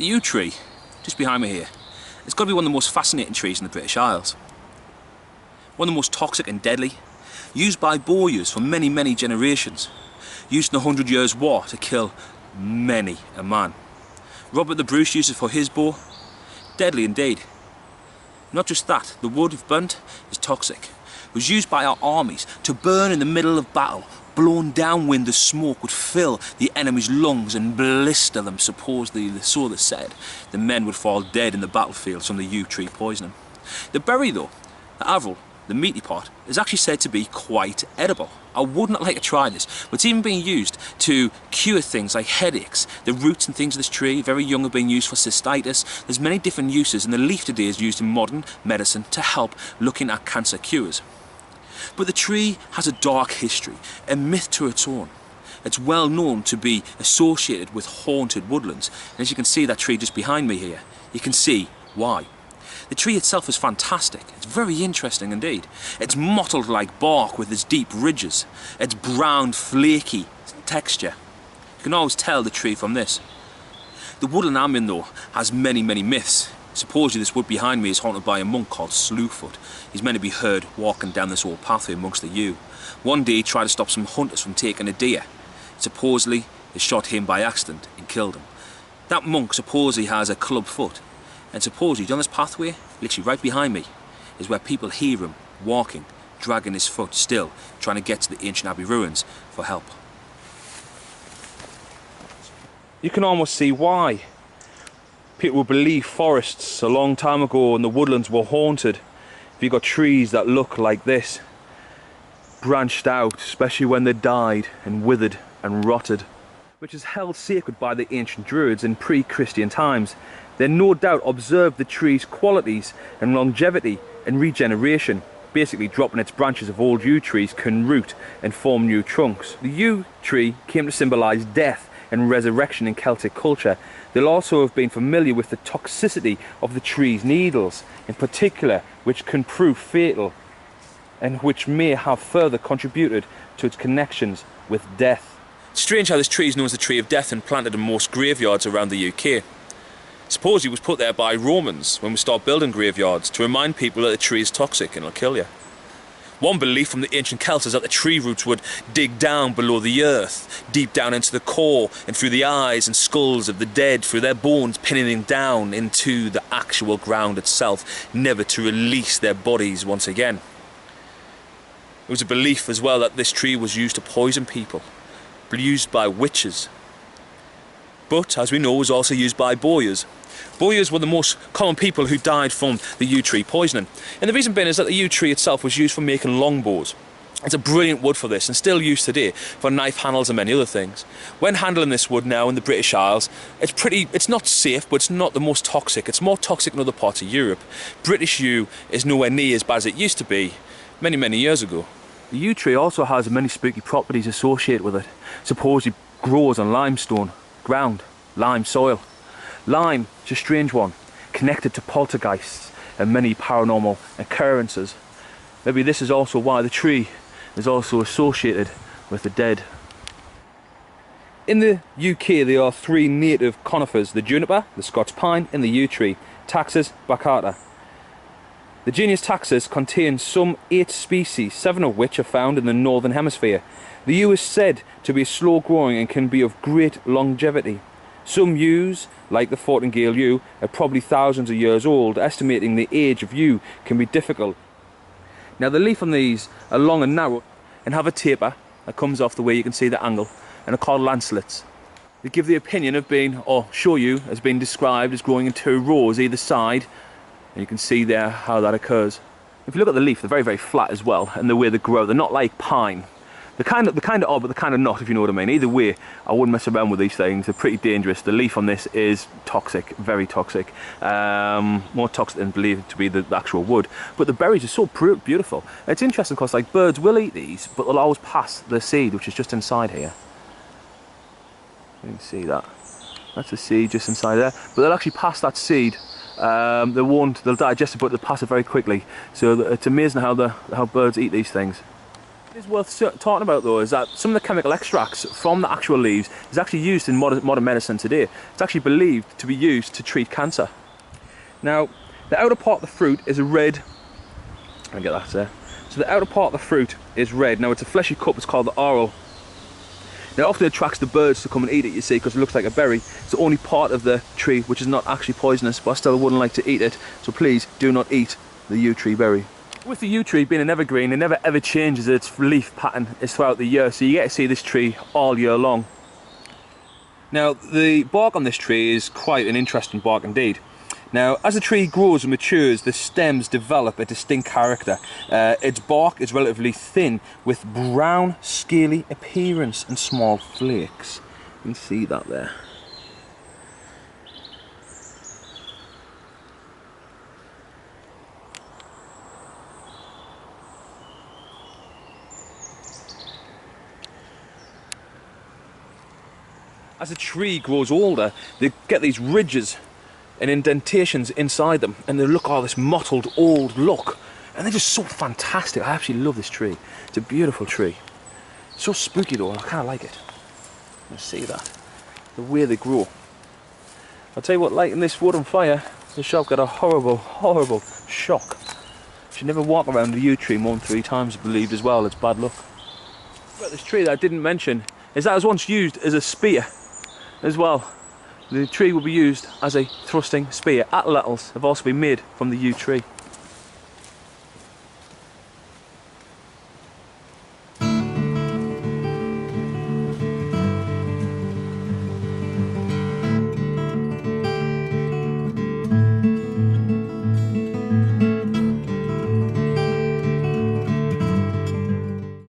yew tree, just behind me here, it's got to be one of the most fascinating trees in the British Isles. One of the most toxic and deadly, used by bowyers for many, many generations. Used in the 100 Years' War to kill many a man. Robert the Bruce used it for his bow. Deadly indeed. Not just that, the wood, if burnt, is toxic. It was used by our armies to burn in the middle of battle. Blown downwind, the smoke would fill the enemy's lungs and blister them, supposedly, so they said. The men would fall dead in the battlefields from the yew tree poisoning. The berry though, the avril, the meaty part, is actually said to be quite edible. I would not like to try this, but it's even being used to cure things like headaches. The roots and things of this tree, very young, are being used for cystitis. There's many different uses, and the leaf today is used in modern medicine to help looking at cancer cures. But the tree has a dark history, a myth to its own. It's well known to be associated with haunted woodlands, and as you can see that tree just behind me here, you can see why. The tree itself is fantastic. It's very interesting indeed. It's mottled like bark with its deep ridges. Its brown, flaky texture. You can always tell the tree from this. The woodland I'm in though has many, many myths. Supposedly this wood behind me is haunted by a monk called Slewfoot. He's meant to be heard walking down this old pathway amongst the yew. One day he tried to stop some hunters from taking a deer. Supposedly they shot him by accident and killed him. That monk supposedly has a club foot. And supposedly down this pathway, literally right behind me, is where people hear him walking, dragging his foot still, trying to get to the ancient abbey ruins for help. You can almost see why people would believe forests a long time ago and the woodlands were haunted. If you've got trees that look like this, branched out, especially when they died and withered and rotted, which is held sacred by the ancient Druids in pre-Christian times. They no doubt observed the tree's qualities and longevity and regeneration. Basically, dropping its branches of old yew trees can root and form new trunks. The yew tree came to symbolise death and resurrection in Celtic culture. They'll also have been familiar with the toxicity of the tree's needles, in particular, which can prove fatal and which may have further contributed to its connections with death. It's strange how this tree is known as the tree of death and planted in most graveyards around the UK. Supposedly it was put there by Romans when we start building graveyards to remind people that the tree is toxic and it'll kill you. One belief from the ancient Celts is that the tree roots would dig down below the earth, deep down into the core and through the eyes and skulls of the dead, through their bones, pinning them down into the actual ground itself, never to release their bodies once again. It was a belief as well that this tree was used to poison people, used by witches. But, as we know, it was also used by bowyers. Bowyers were the most common people who died from the yew tree poisoning. And the reason being is that the yew tree itself was used for making longbows. It's a brilliant wood for this and still used today for knife handles and many other things. When handling this wood now in the British Isles, it's not safe, but it's not the most toxic. It's more toxic in other parts of Europe. British yew is nowhere near as bad as it used to be many, many years ago. The yew tree also has many spooky properties associated with it. Supposedly grows on limestone ground, lime soil. Lime is a strange one, connected to poltergeists and many paranormal occurrences. Maybe this is also why the tree is also associated with the dead. In the UK there are three native conifers, the juniper, the Scots pine and the yew tree, Taxus baccata. The genus Taxus contains some 8 species, 7 of which are found in the northern hemisphere. The yew is said to be slow growing and can be of great longevity. Some yews, like the Fortingale yew, are probably thousands of years old. Estimating the age of yew can be difficult. Now the leaf on these are long and narrow and have a taper that comes off the way you can see the angle, and are called lancelets. They give the opinion of being, or show you, as being described as growing in 2 rows either side, and you can see there how that occurs. If you look at the leaf, they're very, very flat as well, and the way they grow, they're not like pine. They're kind of odd, but they're kind of not, if you know what I mean. Either way, I wouldn't mess around with these things. They're pretty dangerous. The leaf on this is toxic, very toxic. More toxic than believed to be the actual wood. But the berries are so beautiful. It's interesting because like birds will eat these, but they'll always pass the seed, which is just inside here. You can see that. That's the seed just inside there. But they'll actually pass that seed. They'll digest it, but they'll pass it very quickly. So it's amazing how birds eat these things. What is worth talking about though is that some of the chemical extracts from the actual leaves is actually used in modern medicine today. It's actually believed to be used to treat cancer. Now, the outer part of the fruit is a red. I'll get that there. So the outer part of the fruit is red. Now it's a fleshy cup, it's called the oral. Now it often attracts the birds to come and eat it, you see, because it looks like a berry. It's the only part of the tree which is not actually poisonous, but I still wouldn't like to eat it. So please do not eat the yew tree berry. With the yew tree being an evergreen, it never ever changes its leaf pattern throughout the year, so you get to see this tree all year long. Now the bark on this tree is quite an interesting bark indeed. Now, as the tree grows and matures, the stems develop a distinct character. Its bark is relatively thin, with brown, scaly appearance and small flakes. You can see that there. As the tree grows older, they get these ridges and indentations inside them, and they look all this mottled old look, and they're just so fantastic. I absolutely love this tree. It's a beautiful tree. It's so spooky though, and I kind of like it. You see that, the way they grow. I'll tell you what, lighting this wood on fire, the shop got a horrible shock. You should never walk around the yew tree more than 3 times, believed as well. It's bad luck. About this tree that I didn't mention is that it was once used as a spear as well. The tree will be used as a thrusting spear. Atlatls have also been made from the yew tree.